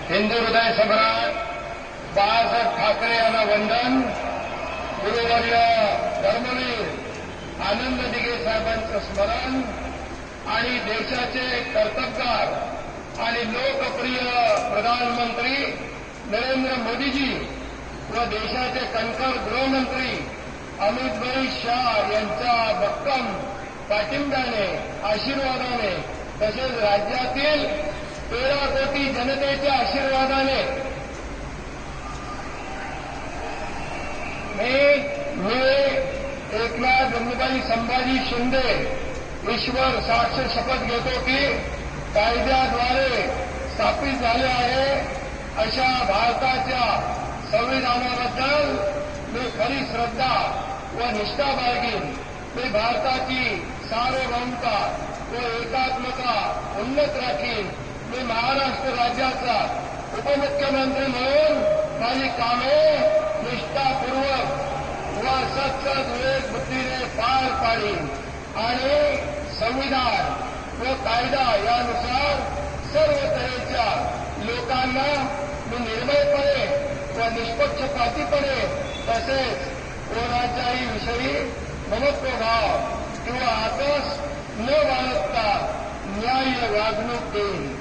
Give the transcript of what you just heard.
हिंदू हृदय सम्राट बाळासाहेब ठाकरे यांना वंदन. गुरुवर्य धर्मवीर आनंद दिघे साहेबांचं स्मरण आणि देशाचे कर्तबगार आणि लोकप्रिय प्रधानमंत्री नरेंद्र मोदीजी व देशाचे कणखर गृहमंत्री अमित शाह यांच्या भक्कम पाठिंब्याने आशीर्वादाने तसेच राज्यातील 13 कोटी जनतेच्या आशीर्वादाने मी एकनाथ गंगूबाई संभाजी शिंदे ईश्वर साक्ष शपथ घेतो की कायद्याद्वारे स्थापित झाले आहे अशा भारताच्या संविधानाबद्दल मी खरी श्रद्धा व निष्ठा बाळगीन. मी भारताची सार्वभौमता व एकात्मता उन्नत राखीन. मी महाराष्ट्र राज्याचा उपमुख्यमंत्री म्हणून माझी कामे निष्ठापूर्वक व सतत विवेक बुद्धीने पार पाडीन आणि संविधान व कायदा यानुसार सर्व तऱ्हेच्या लोकांना मी निर्भयपणे व निष्पक्षपातीपणे तसेच कोणाच्याही विषयी ममत्वभाव किंवा आकस न बाळगता न्याय्य वागणूक देईन.